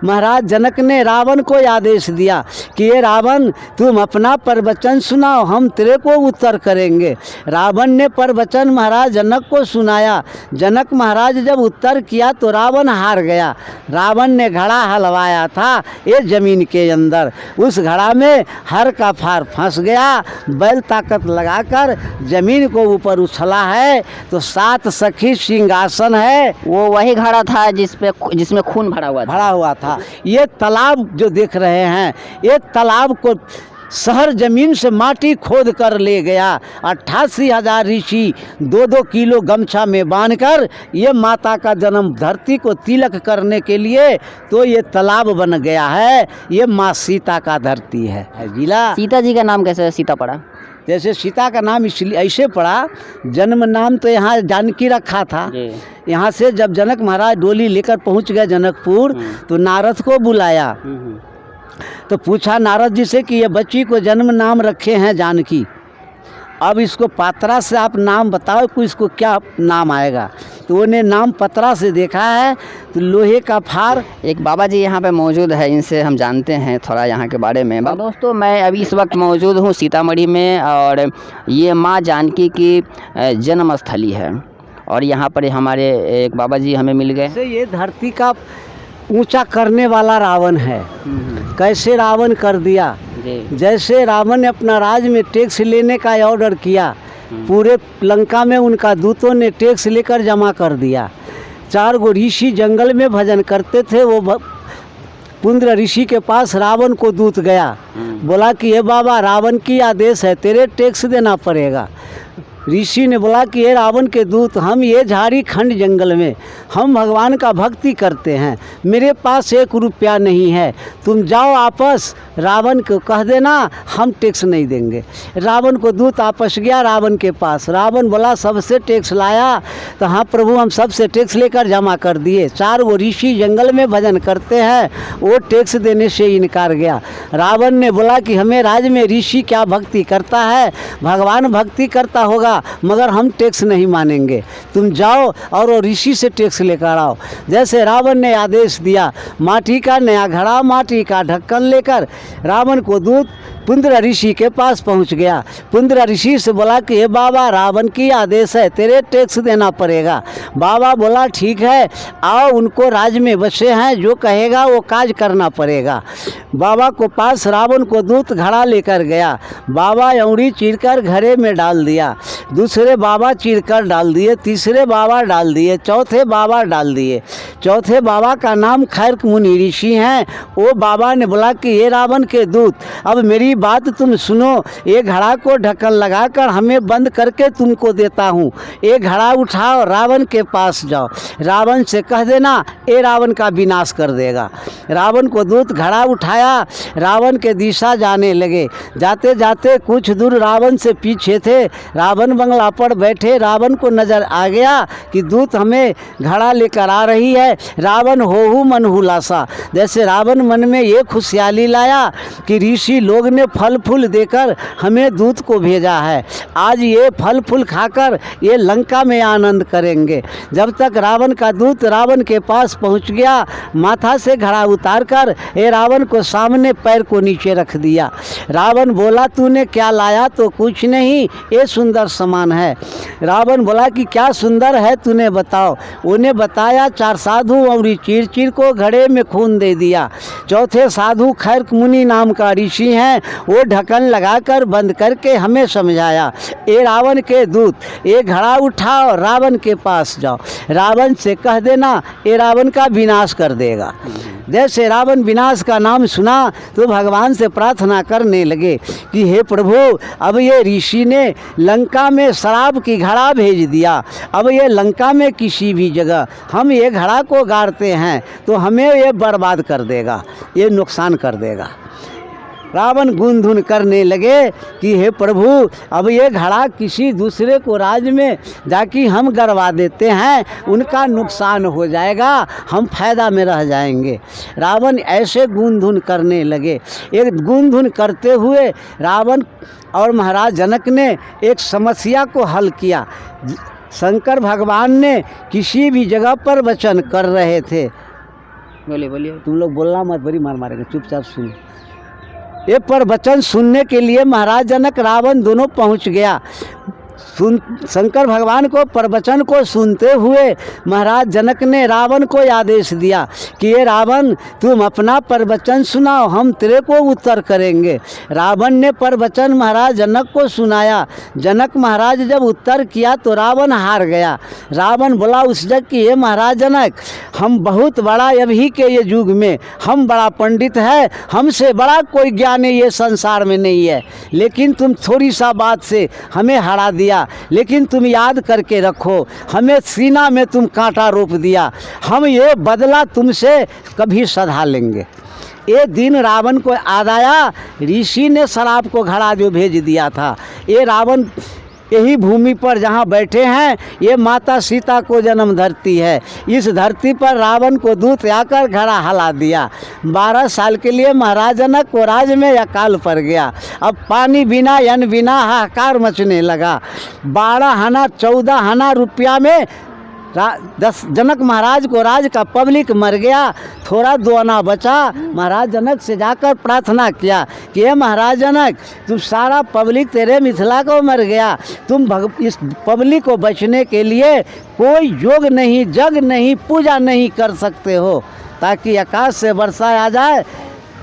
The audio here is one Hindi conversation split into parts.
महाराज जनक ने रावण को आदेश दिया कि ये रावण तुम अपना प्रवचन सुनाओ, हम तेरे को उत्तर करेंगे। रावण ने प्रवचन महाराज जनक को सुनाया। जनक महाराज जब उत्तर किया तो रावण हार गया। रावण ने घड़ा हलवाया था ये जमीन के अंदर, उस घड़ा में हर का फार फंस गया। बैल ताकत लगाकर जमीन को ऊपर उछला है तो 7 सखी सिंहासन है। वो वही घड़ा था जिसमें खून भरा हुआ था। ये तालाब जो देख रहे हैं, ये तालाब को शहर जमीन से माटी खोद कर ले गया। 88,000 ऋषि 2-2 किलो गमछा में बांधकर ये माता का जन्म धरती को तिलक करने के लिए तो ये तालाब बन गया है। ये माँ सीता का धरती है। जिला सीता जी का नाम कैसे सीता पड़ा? जैसे सीता का नाम इसलिए ऐसे पड़ा, जन्म नाम तो यहाँ जानकी रखा था। यहाँ से जब जनक महाराज डोली लेकर पहुँच गए जनकपुर तो नारद को बुलाया तो पूछा नारद जी से कि ये बच्ची को जन्म नाम रखे हैं जानकी, अब इसको पात्रा से आप नाम बताओ कि इसको क्या नाम आएगा। तो उन्हें नाम पत्रा से देखा है तो लोहे का फार। एक बाबा जी यहाँ पे मौजूद है, इनसे हम जानते हैं थोड़ा यहाँ के बारे में। दोस्तों मैं अभी इस वक्त मौजूद हूँ सीतामढ़ी में और ये माँ जानकी की जन्म स्थली है और यहाँ पर हमारे एक बाबा जी हमें मिल गए। ये धरती का ऊंचा करने वाला रावण है। कैसे रावण कर दिया, जैसे रावण ने अपना राज में टैक्स लेने का ऑर्डर किया, पूरे लंका में उनका दूतों ने टैक्स लेकर जमा कर दिया। 4 गो ऋषि जंगल में भजन करते थे। वो पुंद्र ऋषि के पास रावण को दूत गया, बोला कि ये बाबा रावण की आदेश है, तेरे टैक्स देना पड़ेगा। ऋषि ने बोला कि ये रावण के दूत, हम ये झाड़ी खंड जंगल में हम भगवान का भक्ति करते हैं, मेरे पास 1 रुपया नहीं है, तुम जाओ आपस रावण को कह देना हम टैक्स नहीं देंगे। रावण को दूत आपस गया रावण के पास। रावण बोला सबसे टैक्स लाया तो हाँ प्रभु हम सबसे टैक्स लेकर जमा कर दिए। 4 वो ऋषि जंगल में भजन करते हैं, वो टैक्स देने से इनकार गया। रावण ने बोला कि हमें राज में ऋषि क्या भक्ति करता है, भगवान भक्ति करता होगा मगर हम टैक्स नहीं मानेंगे, तुम जाओ और वो ऋषि से टैक्स लेकर आओ। जैसे रावण ने आदेश दिया, माटी का नया घड़ा माटी का ढक्कन लेकर रावण को दूत पुंद्र ऋषि के पास पहुंच गया। पुंद्र ऋषि से बोला कि हे बाबा रावण की आदेश है, तेरे टैक्स देना पड़ेगा। बाबा बोला ठीक है, आओ उनको राज में बसे हैं, जो कहेगा वो काज करना पड़ेगा। बाबा को पास रावण को दूत घड़ा लेकर गया। बाबा अंगुरी चीरकर घड़े में डाल दिया, दूसरे बाबा चीरकर डाल दिए, तीसरे बाबा डाल दिए, चौथे बाबा डाल दिए। चौथे बाबा का नाम खैर मुनि ऋषि हैं। वो बाबा ने बोला कि ये रावण के दूत अब मेरी बात तुम सुनो, ये घड़ा को ढक्कन लगाकर हमें बंद करके तुमको देता हूँ, ये घड़ा उठाओ रावण के पास जाओ, रावण से कह देना ये रावण का विनाश कर देगा। रावण को दूत घड़ा उठाया, रावण के दिशा जाने लगे। जाते जाते कुछ दूर रावण से पीछे थे, रावण बंगला पर बैठे। रावण को नजर आ गया कि दूत हमें घड़ा लेकर आ रही है। रावण होहु मन हुलासा, जैसे रावण मन में ये खुशहाली लाया कि ऋषि लोग ने फल फूल देकर हमें दूत को भेजा है, आज ये फल फूल खाकर ये लंका में आनंद करेंगे। जब तक रावण का दूत रावण के पास पहुंच गया, माथा से घड़ा उतारकर ये रावण को सामने पैर को नीचे रख दिया। रावण बोला तूने क्या लाया? तो कुछ नहीं, ये सुंदर सामान है। रावण बोला कि क्या सुंदर है तूने बताओ। उन्हें बताया 4 साधु और चीर चीर को घड़े में खून दे दिया। चौथे साधु खैर मुनि नाम का ऋषि हैं, वो ढक्कन लगाकर बंद करके हमें समझाया, ये रावण के दूत, ये घड़ा उठाओ रावण के पास जाओ, रावण से कह देना ये रावण का विनाश कर देगा। जैसे रावण विनाश का नाम सुना तो भगवान से प्रार्थना करने लगे कि हे प्रभु अब ये ऋषि ने लंका में शराब की घड़ा भेज दिया, अब ये लंका में किसी भी जगह हम ये घड़ा को गाड़ते हैं तो हमें ये बर्बाद कर देगा, ये नुकसान कर देगा। रावण गुन धुन करने लगे कि हे प्रभु अब ये घड़ा किसी दूसरे को राज में जाके हम गड़वा देते हैं, उनका नुकसान हो जाएगा, हम फायदा में रह जाएंगे। रावण ऐसे गुन धुन करने लगे। एक गुन धुन करते हुए रावण और महाराज जनक ने एक समस्या को हल किया। शंकर भगवान ने किसी भी जगह पर वचन कर रहे थे, बोलिए बोलिए। तुम लोग बोलना मत, बड़ी मार मारेंगे, चुपचाप सुनो। ये प्रवचन सुनने के लिए महाराज जनक रावण दोनों पहुंच गया। शंकर भगवान को प्रवचन को सुनते हुए महाराज जनक ने रावण को आदेश दिया कि ये रावण तुम अपना प्रवचन सुनाओ, हम तेरे को उत्तर करेंगे। रावण ने प्रवचन महाराज जनक को सुनाया। जनक महाराज जब उत्तर किया तो रावण हार गया। रावण बोला उस जग कि ये महाराज जनक, हम बहुत बड़ा अभी के ये युग में हम बड़ा पंडित है, हमसे बड़ा कोई ज्ञानी ये संसार में नहीं है, लेकिन तुम थोड़ी सा बात से हमें हरा दिया। लेकिन तुम याद करके रखो, हमें सीना में तुम कांटा रोप दिया, हम ये बदला तुमसे कभी सधा लेंगे। ये दिन रावण को याद आया, ऋषि ने शराब को घड़ा जो भेज दिया था। ये रावण यही भूमि पर जहाँ बैठे हैं, ये माता सीता को जन्म धरती है। इस धरती पर रावण को दूत आकर घड़ा हला दिया। 12 साल के लिए महाराज जनक को राज में अकाल पड़ गया। अब पानी बिना अन्न बिना हाहाकार मचने लगा। 12 आना 14 आना रुपया में 10 जनक महाराज को राज का पब्लिक मर गया। थोड़ा 2 आना बचा। महाराज जनक से जाकर प्रार्थना किया कि हे महाराज जनक, तुम सारा पब्लिक तेरे मिथिला को मर गया, तुम इस पब्लिक को बचने के लिए कोई योग नहीं, जग नहीं, पूजा नहीं कर सकते हो, ताकि आकाश से वर्षा आ जाए,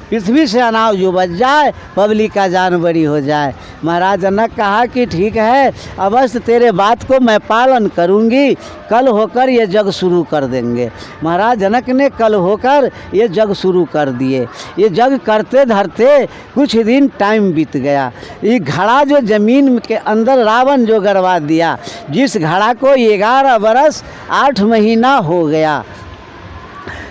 पृथ्वी से अनाज जो बच जाए, पब्लिक का जान बड़ी हो जाए। महाराज जनक कहा कि ठीक है, अवश्य तेरे बात को मैं पालन करूंगी, कल होकर ये जग शुरू कर देंगे। महाराज जनक ने कल होकर ये जग शुरू कर दिए। ये जग करते धरते कुछ दिन टाइम बीत गया। ये घड़ा जो जमीन के अंदर रावण जो गड़वा दिया, जिस घड़ा को 11 बरस 8 महीना हो गया।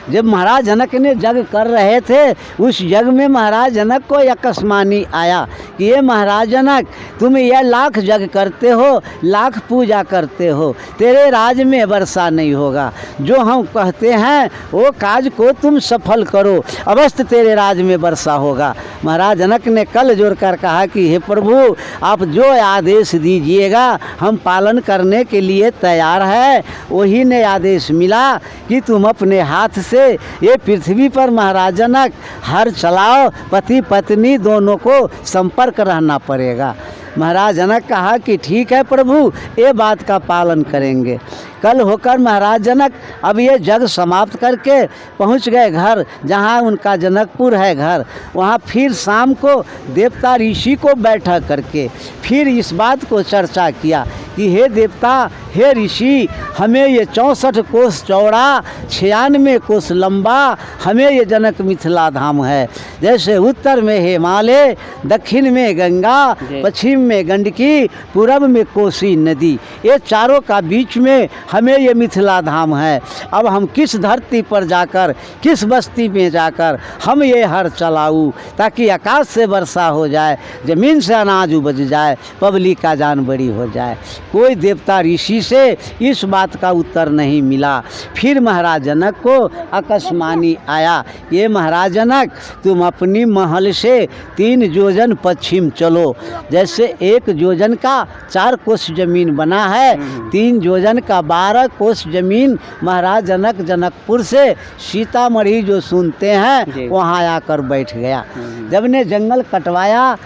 जब महाराज जनक ने जग कर रहे थे, उस जग में महाराज जनक को अकस्मानी आया कि ये महाराज जनक, तुम यह लाख जग करते हो, लाख पूजा करते हो, तेरे राज में वर्षा नहीं होगा। जो हम कहते हैं वो काज को तुम सफल करो, अवश्य तेरे राज में वर्षा होगा। महाराज जनक ने कल जोड़कर कहा कि हे प्रभु, आप जो आदेश दीजिएगा हम पालन करने के लिए तैयार है। वही ने आदेश मिला कि तुम अपने हाथ से ये पृथ्वी पर महाराज जनक हर चलाओ, पति पत्नी दोनों को संपर्क रहना पड़ेगा। महाराज जनक कहा कि ठीक है प्रभु, ये बात का पालन करेंगे। कल होकर महाराज जनक अब ये जग समाप्त करके पहुंच गए घर, जहां उनका जनकपुर है घर। वहां फिर शाम को देवता ऋषि को बैठक करके फिर इस बात को चर्चा किया कि हे देवता, हे ऋषि, हमें ये 64 कोस चौड़ा 96 कोस लंबा हमें ये जनक मिथिला धाम है। जैसे उत्तर में हिमालय, दक्षिण में गंगा, पश्चिम में गंडकी, पूरब में कोसी नदी, ये चारों का बीच में हमें ये मिथिला धाम है। अब हम किस धरती पर जाकर, किस बस्ती में जाकर हम ये हर चलाऊं, ताकि आकाश से वर्षा हो जाए, ज़मीन से अनाज उपज जाए, पब्लिक का जान बड़ी हो जाए। कोई देवता ऋषि से इस बात का उत्तर नहीं मिला। फिर महाराज जनक को आकाशवाणी आया, ये महाराज जनक, तुम अपनी महल से 3 योजन पश्चिम चलो। जैसे 1 योजन का 4 कोस जमीन बना है, 3 योजन का 12 कोस जमीन महाराज जनक जनकपुर से सीतामढ़ी जो सुनते हैं वहाँ आकर बैठ गया। जब ने जंगल कटवाया,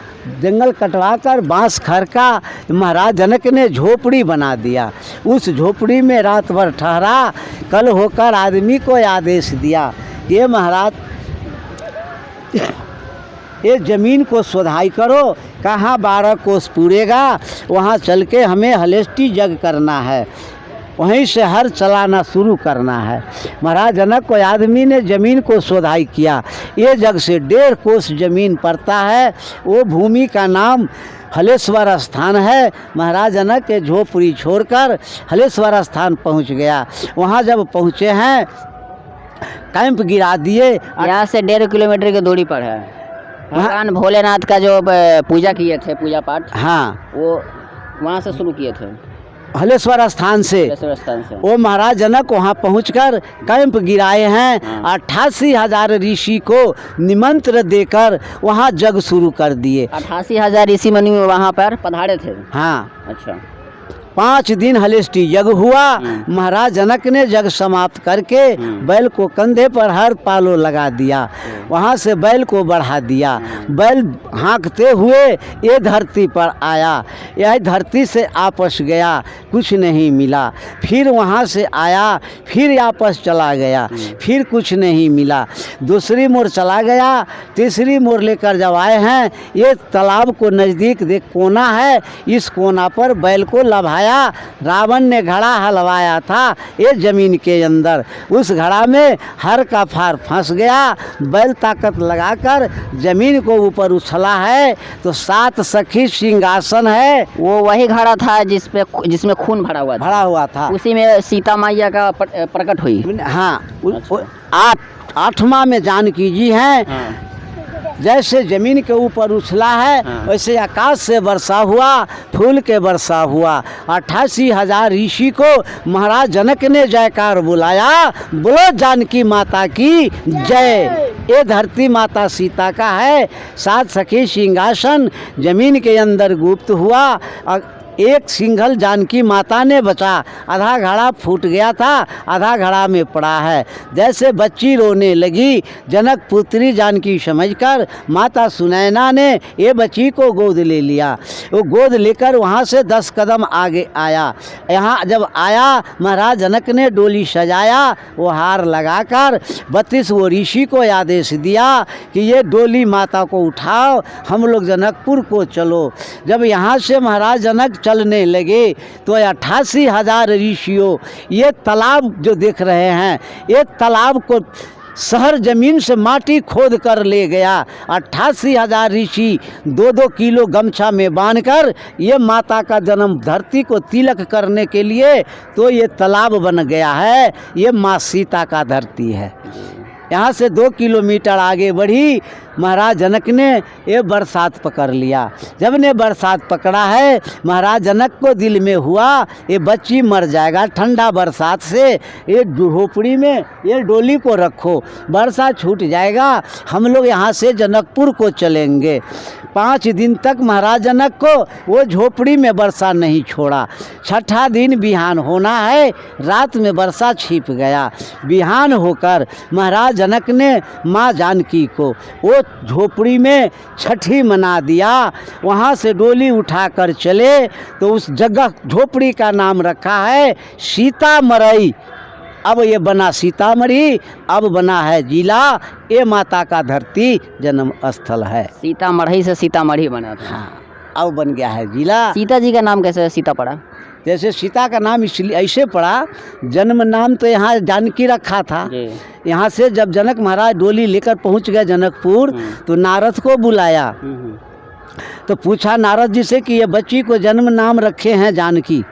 जंगल कटवाकर बांस खरका, महाराज जनक ने झोपड़ी बना दिया। उस झोपड़ी में रात भर ठहरा। कल होकर आदमी को आदेश दिया, ये महाराज ये ज़मीन को सोधाई करो, कहाँ 12 कोस पूरेगा वहाँ चल के हमें हलेष्टी जग करना है, वहीं से हर चलाना शुरू करना है। महाराज जनक को आदमी ने ज़मीन को सोधाई किया। ये जग से 1.5 कोस ज़मीन पड़ता है। वो भूमि का नाम हलेश्वर स्थान है। महाराज जनक के झोपड़ी छोड़कर हलेश्वर स्थान पहुंच गया। वहां जब पहुंचे हैं, कैंप गिरा दिए। यहाँ से 1.5 किलोमीटर की दूरी पर है। भगवान भोलेनाथ का जो पूजा किए थे, पूजा पाठ, हाँ, वो वहाँ से शुरू किए थे, हलेश्वर स्थान से। वो महाराज जनक वहाँ पहुँचकर कैंप गिराए हैं। 88,000 ऋषि को निमंत्रण देकर वहाँ जग शुरू कर दिए। 88,000 ऋषि मुनि वहाँ पर पधारे थे। हाँ, अच्छा, 5 दिन हलेष्टि यज्ञ हुआ। महाराज जनक ने यज्ञ समाप्त करके बैल को कंधे पर हर पालो लगा दिया, वहाँ से बैल को बढ़ा दिया। बैल हाँकते हुए ये धरती पर आया, यह धरती से आपस गया, कुछ नहीं मिला। फिर वहाँ से आया, फिर आपस चला गया, फिर कुछ नहीं मिला। दूसरी मोड़ चला गया, तीसरी मोड़ लेकर जब आए हैं, ये तालाब को नज़दीक देख कोना है, इस कोना पर बैल को लभाया। रावण ने घड़ा हलवाया था ये ज़मीन के अंदर, उस घड़ा में हर का फार फंस गया। बैल ताकत लगाकर ज़मीन को ऊपर उछला है तो 7 सखी सिंहासन है। वो वही घड़ा था जिसमें खून भरा हुआ था, उसी में सीता मैया का प्रकट हुई। हाँ, 8वां में जानकी जी हैं। जैसे ज़मीन के ऊपर उछला है वैसे आकाश से वर्षा हुआ, फूल के वर्षा हुआ। 88,000 ऋषि को महाराज जनक ने जयकार बुलाया, बोलो जानकी माता की जय। ये धरती माता सीता का है। 7 सखी सिंहासन ज़मीन के अंदर गुप्त हुआ। एक सिंघल जानकी माता ने बचा, आधा घड़ा फूट गया था, आधा घड़ा में पड़ा है। जैसे बच्ची रोने लगी, जनक पुत्री जानकी समझकर माता सुनैना ने ये बच्ची को गोद ले लिया। वो गोद लेकर वहाँ से 10 कदम आगे आया। यहाँ जब आया, महाराज जनक ने डोली सजाया, वो हार लगाकर 32 वो ऋषि को आदेश दिया कि ये डोली माता को उठाओ, हम लोग जनकपुर को चलो। जब यहाँ से महाराज जनक चलने लगे तो 88,000 ऋषियों ये तालाब जो देख रहे हैं, ये तालाब को शहर ज़मीन से माटी खोद कर ले गया। 88,000 ऋषि 2-2 किलो गमछा में बांधकर ये माता का जन्म धरती को तिलक करने के लिए तो ये तालाब बन गया है। ये माँ सीता का धरती है। यहाँ से 2 किलोमीटर आगे बढ़ी, महाराज जनक ने ये बरसात पकड़ लिया। जब ने बरसात पकड़ा है, महाराज जनक को दिल में हुआ ये बच्ची मर जाएगा ठंडा बरसात से, ये झोपड़ी में ये डोली को रखो, बरसात छूट जाएगा, हम लोग यहाँ से जनकपुर को चलेंगे। 5 दिन तक महाराज जनक को वो झोपड़ी में वर्षा नहीं छोड़ा। 6ठा दिन बिहान होना है, रात में वर्षा छिप गया। बिहान होकर महाराज जनक ने माँ जानकी को वो झोपड़ी में छठी मना दिया। वहाँ से डोली उठाकर चले तो उस जगह झोपड़ी का नाम रखा है सीतामढ़ी। अब ये बना सीतामढ़ी, अब बना है जिला। ये माता का धरती जन्म स्थल है। सीतामढ़ी से सीतामढ़ी बना था। हाँ, अब बन गया है जिला। सीता जी का नाम कैसे सीता पड़ा? जैसे सीता का नाम इसलिए ऐसे पड़ा, जन्म नाम तो यहाँ जानकी रखा था। यहाँ से जब जनक महाराज डोली लेकर पहुँच गए जनकपुर तो नारद को बुलाया तो पूछा नारद जी से कि ये बच्ची को जन्म नाम रखे हैं जानकी,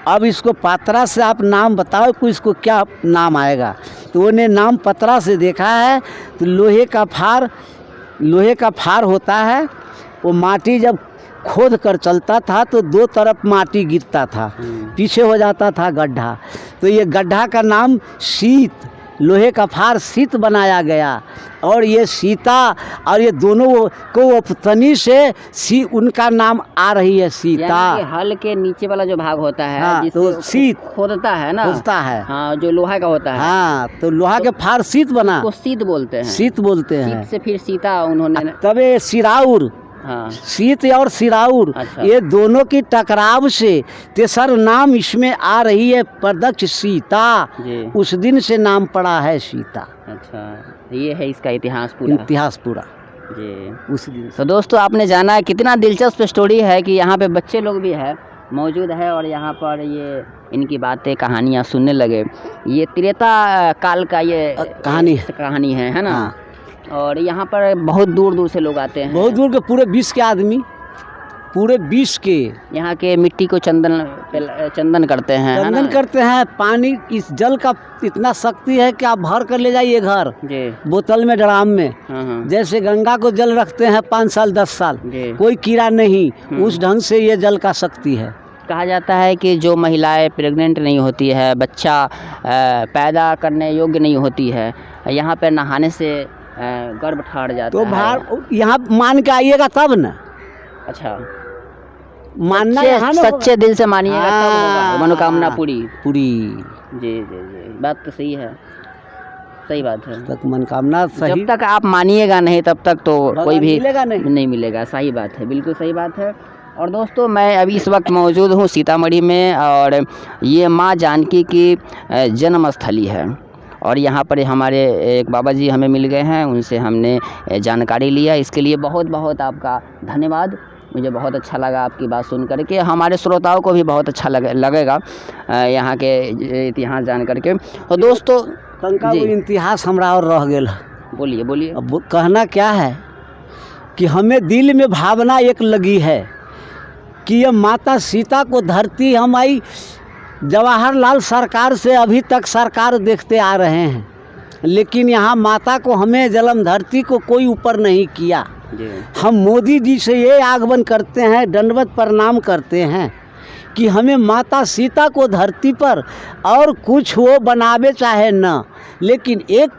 अब इसको पात्रा से आप नाम बताओ कि इसको क्या नाम आएगा। तो उन्हें नाम पत्रा से देखा है तो लोहे का फार होता है, वो माटी जब खोद कर चलता था तो 2 तरफ माटी गिरता था, पीछे हो जाता था गड्ढा, तो ये गड्ढा का नाम सीत, लोहे का फार सीत बनाया गया। और ये सीता और ये दोनों को उपतनी से उनका नाम आ रही है सीता। हल के नीचे वाला जो भाग होता है, हाँ, तो सीत खोदता है ना, खोदता है, हाँ, जो लोहा का होता है। हाँ, तो लोहा के फार सीत बना, तो सीत बोलते हैं। सीत बोलते हैं। सीत से फिर सीता उन्होंने, तबे सिराउर, हाँ, सीत और सिराउर, अच्छा। ये दोनों की टकराव से तेसर नाम इसमें आ रही है प्रदक्ष सीता। उस दिन से नाम पड़ा है सीता। अच्छा, ये है इसका इतिहास पूरा जी। उस दिन। तो दोस्तों आपने जाना कितना दिलचस्प स्टोरी है कि यहाँ पे बच्चे लोग भी है मौजूद है और यहाँ पर ये इनकी बातें कहानियाँ सुनने लगे। ये त्रेता काल का ये कहानी है ना। हाँ। और यहाँ पर बहुत दूर से लोग आते हैं, बहुत दूर के, पूरे 20 के आदमी, पूरे 20 के। यहाँ के मिट्टी को चंदन करते हैं, चंदन करते हैं। पानी, इस जल का इतना शक्ति है कि आप भर कर ले जाइए घर बोतल में, ड्राम में। जैसे गंगा को जल रखते हैं 5 साल 10 साल, कोई कीड़ा नहीं, उस ढंग से ये जल का शक्ति है। कहा जाता है कि जो महिलाएं प्रेग्नेंट नहीं होती है, बच्चा पैदा करने योग्य नहीं होती है, यहाँ पर नहाने से गर्भ ठहर जाता है। तो यहाँ मान के आइएगा तब न। अच्छा, मानना यहाँ ना होगा। सच्चे दिल से मानिएगा तब होगा मनोकामना पूरी। पूरी जी जी जी, बात तो सही है, सही बात है। तक मनोकामना सही, जब तक आप मानिएगा नहीं तब तक तो कोई भी मिलेगा नहीं मिलेगा। सही बात है, बिल्कुल सही बात है। और दोस्तों मैं अभी इस वक्त मौजूद हूँ सीतामढ़ी में, और ये माँ जानकी की जन्म स्थली है। और यहाँ पर हमारे एक बाबा जी हमें मिल गए हैं, उनसे हमने जानकारी लिया। इसके लिए बहुत बहुत आपका धन्यवाद। मुझे बहुत अच्छा लगा आपकी बात सुन करके, हमारे श्रोताओं को भी बहुत अच्छा लगेगा यहाँ के इतिहास जान करके। और दोस्तों तनका वो इतिहास हमरा और रह गेल। बोलिए बोलिए। अब कहना क्या है कि हमें दिल में भावना एक लगी है कि ये माता सीता को धरती हम आई जवाहरलाल सरकार से अभी तक सरकार देखते आ रहे हैं, लेकिन यहाँ माता को हमें जन्म धरती को कोई ऊपर नहीं किया। हम मोदी जी से ये आह्वान करते हैं, दंडवत प्रणाम करते हैं कि हमें माता सीता को धरती पर और कुछ वो बनावे चाहे न, लेकिन एक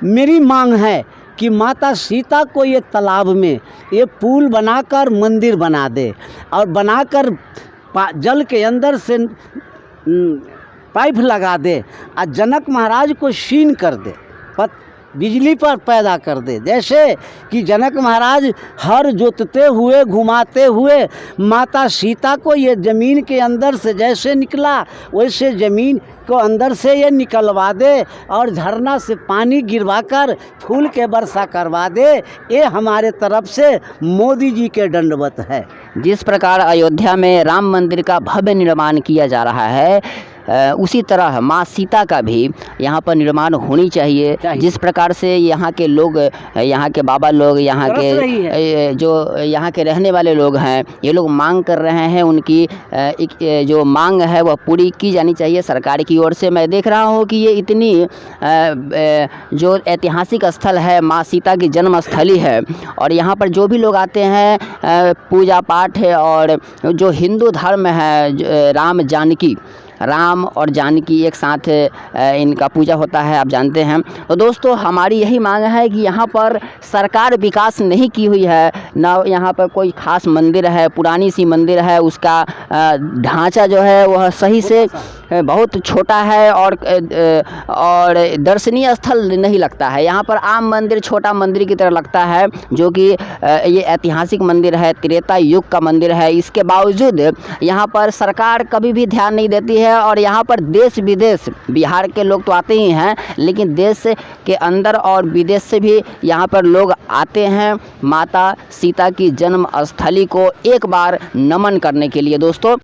मेरी मांग है कि माता सीता को ये तालाब में ये पुल बनाकर मंदिर बना दे, और बनाकर जल के अंदर से पाइप लगा दे, और जनक महाराज को छीन कर दे, बिजली पर पैदा कर दे। जैसे कि जनक महाराज हर जोतते हुए घुमाते हुए माता सीता को ये ज़मीन के अंदर से जैसे निकला वैसे ज़मीन को अंदर से ये निकलवा दे, और झरना से पानी गिरवाकर फूल के वर्षा करवा दे। ये हमारे तरफ से मोदी जी के दंडवत है। जिस प्रकार अयोध्या में राम मंदिर का भव्य निर्माण किया जा रहा है, उसी तरह माँ सीता का भी यहाँ पर निर्माण होनी चाहिए। जिस प्रकार से यहाँ के लोग, यहाँ के बाबा लोग, यहाँ के जो यहाँ के रहने वाले लोग हैं, ये लोग मांग कर रहे हैं, उनकी एक जो मांग है वह पूरी की जानी चाहिए सरकार की ओर से। मैं देख रहा हूँ कि ये इतनी जो ऐतिहासिक स्थल है, माँ सीता की जन्म स्थली है, और यहाँ पर जो भी लोग आते हैं पूजा पाठ है, और जो हिंदू धर्म है, राम और जानकी एक साथ इनका पूजा होता है, आप जानते हैं। तो दोस्तों हमारी यही मांग है कि यहाँ पर सरकार विकास नहीं की हुई है, ना यहाँ पर कोई ख़ास मंदिर है, पुरानी सी मंदिर है, उसका ढांचा जो है वह सही से बहुत छोटा है, और दर्शनीय स्थल नहीं लगता है। यहाँ पर आम मंदिर छोटा मंदिर की तरह लगता है, जो कि ये ऐतिहासिक मंदिर है, त्रेता युग का मंदिर है। इसके बावजूद यहाँ पर सरकार कभी भी ध्यान नहीं देती है, और यहाँ पर देश विदेश, बिहार के लोग तो आते ही हैं, लेकिन देश के अंदर और विदेश से भी यहाँ पर लोग आते हैं माता सीता की जन्म स्थली को एक बार नमन करने के लिए। दोस्तों